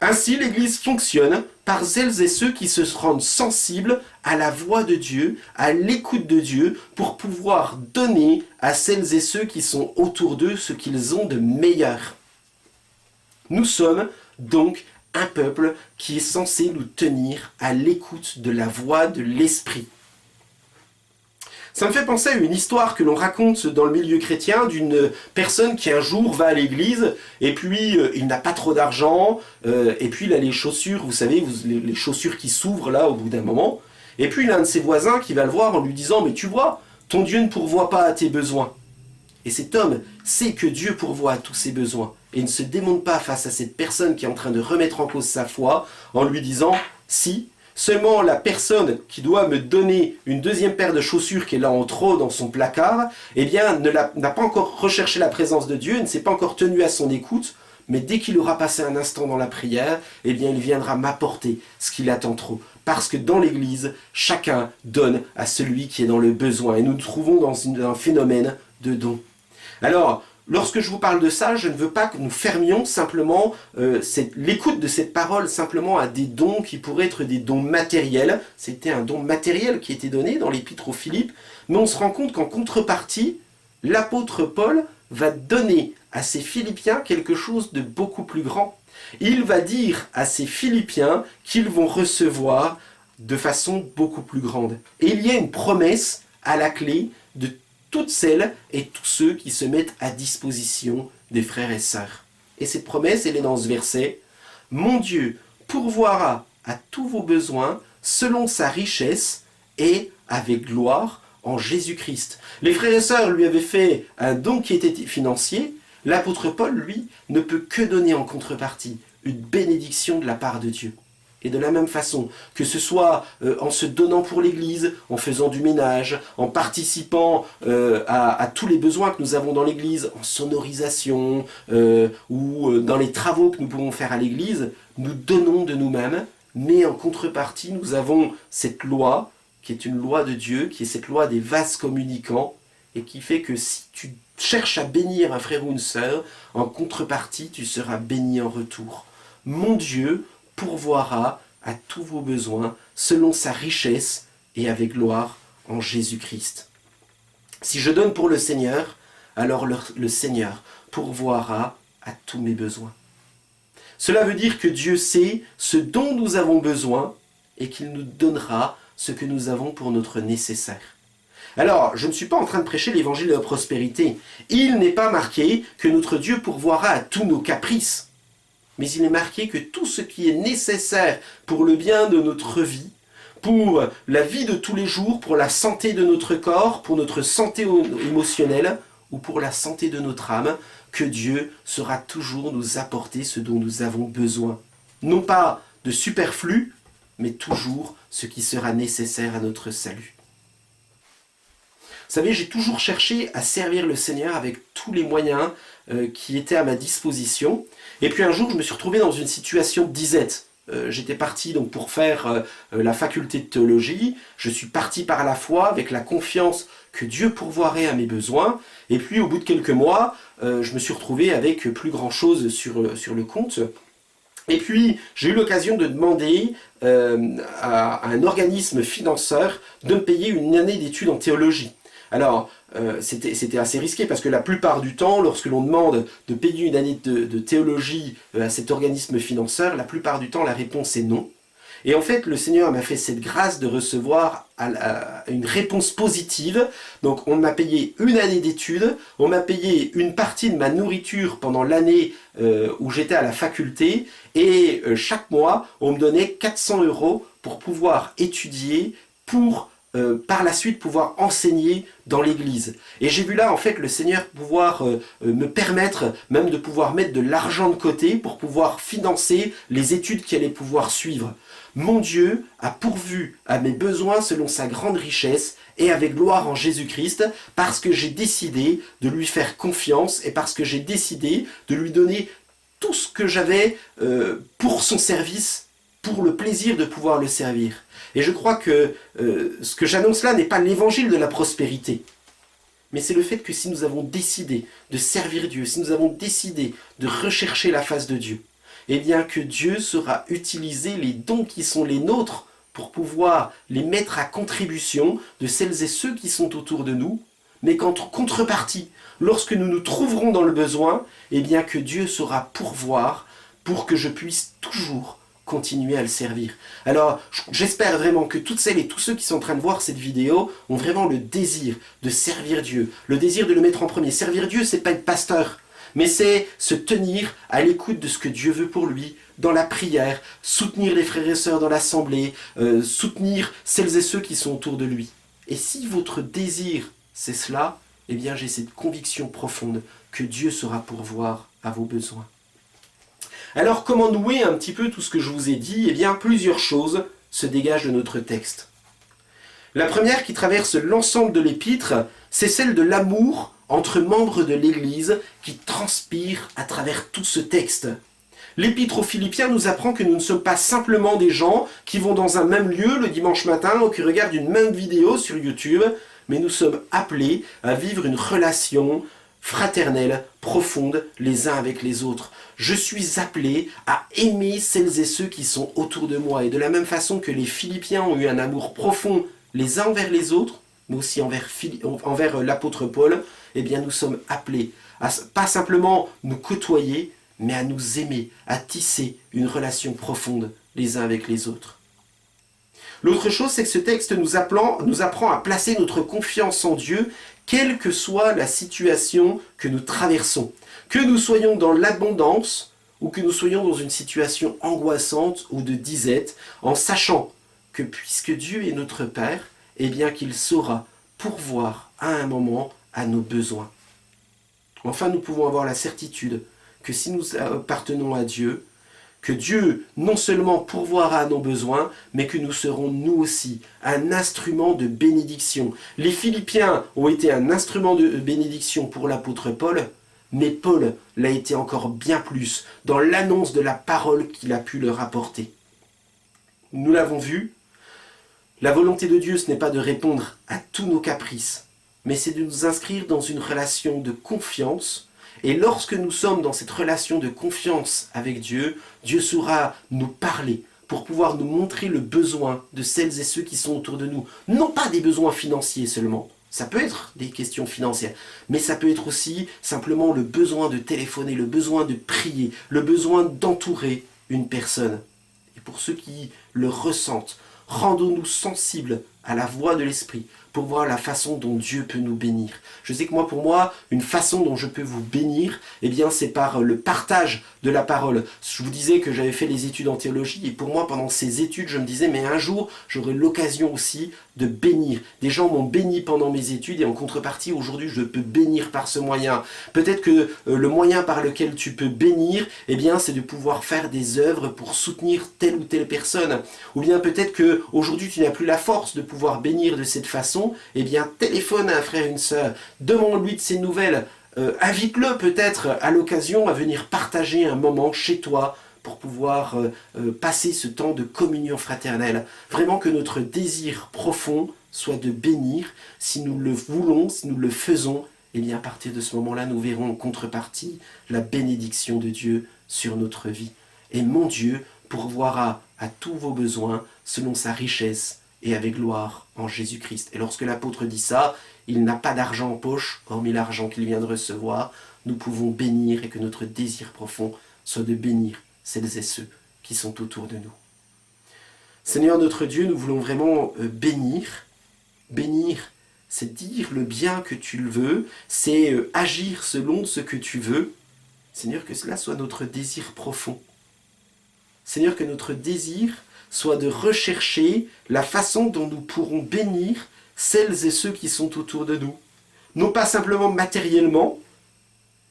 [SPEAKER 2] Ainsi, l'Église fonctionne par celles et ceux qui se rendent sensibles à la voix de Dieu, à l'écoute de Dieu, pour pouvoir donner à celles et ceux qui sont autour d'eux ce qu'ils ont de meilleur. Nous sommes donc un peuple qui est censé nous tenir à l'écoute de la voix de l'Esprit. Ça me fait penser à une histoire que l'on raconte dans le milieu chrétien d'une personne qui un jour va à l'église et puis il n'a pas trop d'argent et puis il a les chaussures, vous savez, les chaussures qui s'ouvrent là au bout d'un moment. Et puis il a un de ses voisins qui va le voir en lui disant « Mais tu vois, ton Dieu ne pourvoit pas à tes besoins. » Et cet homme sait que Dieu pourvoit à tous ses besoins et ne se démonte pas face à cette personne qui est en train de remettre en cause sa foi en lui disant « Si, seulement la personne qui doit me donner une deuxième paire de chaussures qu'elle a en trop dans son placard, eh bien, n'a pas encore recherché la présence de Dieu, ne s'est pas encore tenu à son écoute, mais dès qu'il aura passé un instant dans la prière, eh bien, il viendra m'apporter ce qu'il attend trop. Parce que dans l'Église, chacun donne à celui qui est dans le besoin. Et nous nous trouvons dans un phénomène de don. Alors, lorsque je vous parle de ça, je ne veux pas que nous fermions simplement l'écoute de cette parole simplement à des dons qui pourraient être des dons matériels. C'était un don matériel qui était donné dans l'épître aux Philippes, mais on se rend compte qu'en contrepartie, l'apôtre Paul va donner à ces Philippiens quelque chose de beaucoup plus grand. Il va dire à ces Philippiens qu'ils vont recevoir de façon beaucoup plus grande. Et il y a une promesse à la clé de toutes celles et tous ceux qui se mettent à disposition des frères et sœurs. Et cette promesse, elle est dans ce verset. « Mon Dieu pourvoira à tous vos besoins selon sa richesse et avec gloire en Jésus-Christ. » Les frères et sœurs lui avaient fait un don qui était financier. L'apôtre Paul, lui, ne peut que donner en contrepartie une bénédiction de la part de Dieu. Et de la même façon, que ce soit en se donnant pour l'Église, en faisant du ménage, en participant à tous les besoins que nous avons dans l'Église, en sonorisation, ou dans les travaux que nous pouvons faire à l'Église, nous donnons de nous-mêmes, mais en contrepartie, nous avons cette loi, qui est une loi de Dieu, qui est cette loi des vases communicants, et qui fait que si tu cherches à bénir un frère ou une sœur, en contrepartie, tu seras béni en retour. Mon Dieu pourvoira à tous vos besoins selon sa richesse et avec gloire en Jésus-Christ. Si je donne pour le Seigneur, alors le Seigneur pourvoira à tous mes besoins. Cela veut dire que Dieu sait ce dont nous avons besoin et qu'il nous donnera ce que nous avons pour notre nécessaire. Alors, je ne suis pas en train de prêcher l'évangile de la prospérité. Il n'est pas marqué que notre Dieu pourvoira à tous nos caprices. Mais il est marqué que tout ce qui est nécessaire pour le bien de notre vie, pour la vie de tous les jours, pour la santé de notre corps, pour notre santé émotionnelle ou pour la santé de notre âme, que Dieu saura toujours nous apporter ce dont nous avons besoin. Non pas de superflu, mais toujours ce qui sera nécessaire à notre salut. Vous savez, j'ai toujours cherché à servir le Seigneur avec tous les moyens qui étaient à ma disposition. Et puis un jour, je me suis retrouvé dans une situation de disette. J'étais parti donc pour faire la faculté de théologie. Je suis parti par la foi avec la confiance que Dieu pourvoirait à mes besoins. Et puis au bout de quelques mois, je me suis retrouvé avec plus grand chose sur le compte. Et puis j'ai eu l'occasion de demander à un organisme financeur de me payer une année d'études en théologie. Alors, c'était assez risqué parce que la plupart du temps, lorsque l'on demande de payer une année de théologie à cet organisme financeur, la plupart du temps, la réponse est non. Et en fait, le Seigneur m'a fait cette grâce de recevoir une réponse positive. Donc, on m'a payé une année d'études, on m'a payé une partie de ma nourriture pendant l'année où j'étais à la faculté, et chaque mois, on me donnait 400 € pour pouvoir étudier, pour par la suite pouvoir enseigner dans l'église. Et j'ai vu là en fait le Seigneur pouvoir me permettre même de pouvoir mettre de l'argent de côté pour pouvoir financer les études qui allaient pouvoir suivre. Mon Dieu a pourvu à mes besoins selon sa grande richesse et avec gloire en Jésus-Christ, parce que j'ai décidé de lui faire confiance et parce que j'ai décidé de lui donner tout ce que j'avais pour son service, pour le plaisir de pouvoir le servir. Et je crois que ce que j'annonce là n'est pas l'évangile de la prospérité, mais c'est le fait que si nous avons décidé de servir Dieu, si nous avons décidé de rechercher la face de Dieu, eh bien que Dieu saura utiliser les dons qui sont les nôtres pour pouvoir les mettre à contribution de celles et ceux qui sont autour de nous, mais qu'en contrepartie, lorsque nous nous trouverons dans le besoin, eh bien que Dieu saura pourvoir pour que je puisse toujours continuer à le servir. Alors, j'espère vraiment que toutes celles et tous ceux qui sont en train de voir cette vidéo ont vraiment le désir de servir Dieu, le désir de le mettre en premier. Servir Dieu, c'est pas être pasteur, mais c'est se tenir à l'écoute de ce que Dieu veut pour lui, dans la prière, soutenir les frères et sœurs dans l'assemblée, soutenir celles et ceux qui sont autour de lui. Et si votre désir, c'est cela, eh bien j'ai cette conviction profonde que Dieu saura pourvoir à vos besoins. Alors, comment nouer un petit peu tout ce que je vous ai dit? Eh bien, plusieurs choses se dégagent de notre texte. La première qui traverse l'ensemble de l'épître, c'est celle de l'amour entre membres de l'Église qui transpire à travers tout ce texte. L'épître aux Philippiens nous apprend que nous ne sommes pas simplement des gens qui vont dans un même lieu le dimanche matin ou qui regardent une même vidéo sur YouTube, mais nous sommes appelés à vivre une relation fraternelle, profonde, les uns avec les autres. Je suis appelé à aimer celles et ceux qui sont autour de moi. Et de la même façon que les Philippiens ont eu un amour profond les uns envers les autres, mais aussi envers l'apôtre Paul, eh bien nous sommes appelés à pas simplement nous côtoyer, mais à nous aimer, à tisser une relation profonde les uns avec les autres. L'autre chose, c'est que ce texte nous apprend à placer notre confiance en Dieu, quelle que soit la situation que nous traversons. Que nous soyons dans l'abondance ou que nous soyons dans une situation angoissante ou de disette, en sachant que puisque Dieu est notre Père, eh bien qu'il saura pourvoir à un moment à nos besoins. Enfin, nous pouvons avoir la certitude que si nous appartenons à Dieu, que Dieu non seulement pourvoira à nos besoins, mais que nous serons nous aussi un instrument de bénédiction. Les Philippiens ont été un instrument de bénédiction pour l'apôtre Paul, mais Paul l'a été encore bien plus dans l'annonce de la parole qu'il a pu leur apporter. Nous l'avons vu, la volonté de Dieu, ce n'est pas de répondre à tous nos caprices, mais c'est de nous inscrire dans une relation de confiance. Et lorsque nous sommes dans cette relation de confiance avec Dieu, Dieu saura nous parler pour pouvoir nous montrer le besoin de celles et ceux qui sont autour de nous. Non pas des besoins financiers seulement, ça peut être des questions financières, mais ça peut être aussi simplement le besoin de téléphoner, le besoin de prier, le besoin d'entourer une personne. Et pour ceux qui le ressentent, rendons-nous sensibles à la voix de l'Esprit pour voir la façon dont Dieu peut nous bénir. Je sais que pour moi, une façon dont je peux vous bénir, eh bien, c'est par le partage de la parole. Je vous disais que j'avais fait les études en théologie, et pour moi, pendant ces études, je me disais, mais un jour, j'aurai l'occasion aussi de bénir. Des gens m'ont béni pendant mes études, et en contrepartie, aujourd'hui, je peux bénir par ce moyen. Peut-être que le moyen par lequel tu peux bénir, eh bien, c'est de pouvoir faire des œuvres pour soutenir telle ou telle personne. Ou bien peut-être que aujourd'hui, tu n'as plus la force de pouvoir bénir de cette façon. Eh bien, téléphone à un frère et une sœur, demande-lui de ses nouvelles, invite-le peut-être à l'occasion à venir partager un moment chez toi pour pouvoir passer ce temps de communion fraternelle. Vraiment que notre désir profond soit de bénir. Si nous le voulons, si nous le faisons, eh bien à partir de ce moment-là, nous verrons en contrepartie la bénédiction de Dieu sur notre vie. Et mon Dieu pourvoira à tous vos besoins selon sa richesse et avec gloire en Jésus-Christ. Et lorsque l'apôtre dit ça, il n'a pas d'argent en poche, hormis l'argent qu'il vient de recevoir. Nous pouvons bénir et que notre désir profond soit de bénir celles et ceux qui sont autour de nous. Seigneur notre Dieu, nous voulons vraiment bénir. Bénir, c'est dire le bien que tu le veux, c'est agir selon ce que tu veux. Seigneur, que cela soit notre désir profond. Seigneur, que notre désir soit de rechercher la façon dont nous pourrons bénir celles et ceux qui sont autour de nous. Non pas simplement matériellement,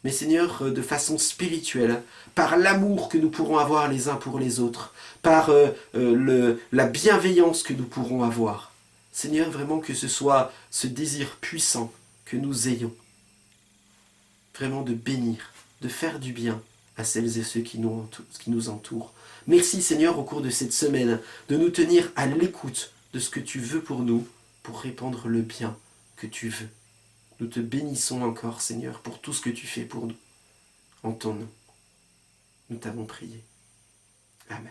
[SPEAKER 2] mais Seigneur, de façon spirituelle, par l'amour que nous pourrons avoir les uns pour les autres, par la bienveillance que nous pourrons avoir. Seigneur, vraiment que ce soit ce désir puissant que nous ayons, vraiment de bénir, de faire du bien à celles et ceux qui nous entourent. Merci Seigneur au cours de cette semaine de nous tenir à l'écoute de ce que tu veux pour nous, pour répandre le bien que tu veux. Nous te bénissons encore Seigneur pour tout ce que tu fais pour nous. En ton nom, nous t'avons prié. Amen.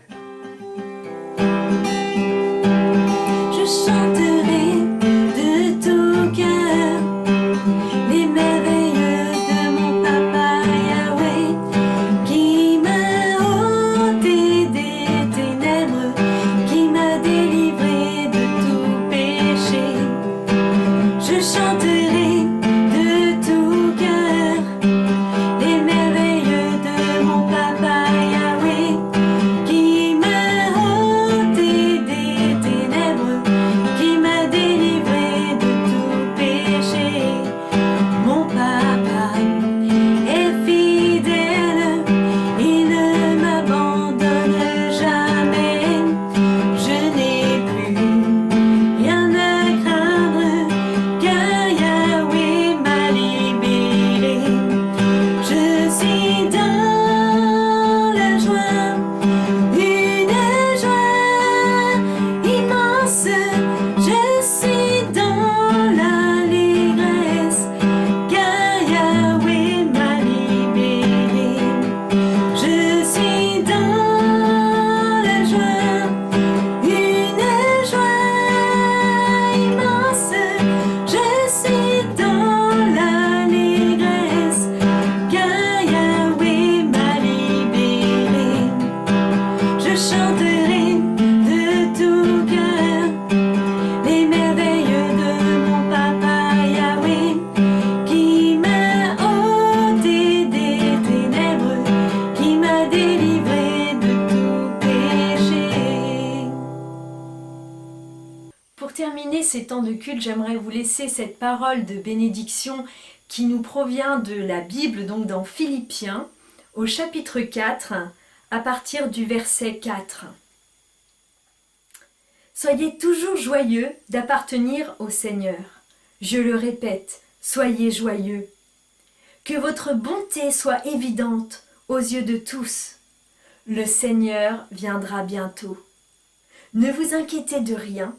[SPEAKER 1] Je chanterai de tout cœur les merveilles de mon papa Yahweh qui m'a ôté des ténèbres, qui m'a délivré de tout péché. Je chanterai de tout cœur les merveilles de mon papa Yahweh qui m'a ôté des ténèbres, qui m'a délivré de tout péché. Mon papa est fidèle, il ne m'abandonne jamais. Je n'ai plus rien à craindre, car Yahweh m'a libéré. Je suis dans la joie, une joie immense. Je suis dans l'allégresse, car Yahweh m'a libéré. Je suis dans la joie, une joie immense. Je suis dans l'allégresse, car Yahweh m'a libéré. Je chanterai de tout cœur les merveilles de mon papa Yahweh qui m'a ôté des ténèbres, qui m'a délivré de tout péché. Pour terminer ces temps de culte, j'aimerais vous laisser cette parole de bénédiction qui nous provient de la Bible, donc dans Philippiens, au chapitre 4, à partir du verset 4. Soyez toujours joyeux d'appartenir au Seigneur. Je le répète, soyez joyeux. Que votre bonté soit évidente aux yeux de tous. Le Seigneur viendra bientôt. Ne vous inquiétez de rien,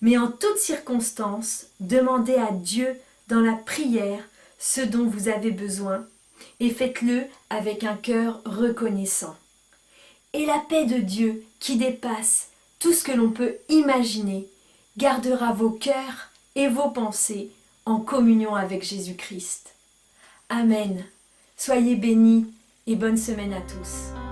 [SPEAKER 1] mais en toutes circonstances, demandez à Dieu dans la prière ce dont vous avez besoin et faites-le avec un cœur reconnaissant. Et la paix de Dieu, qui dépasse tout ce que l'on peut imaginer, gardera vos cœurs et vos pensées en communion avec Jésus-Christ. Amen. Soyez bénis et bonne semaine à tous.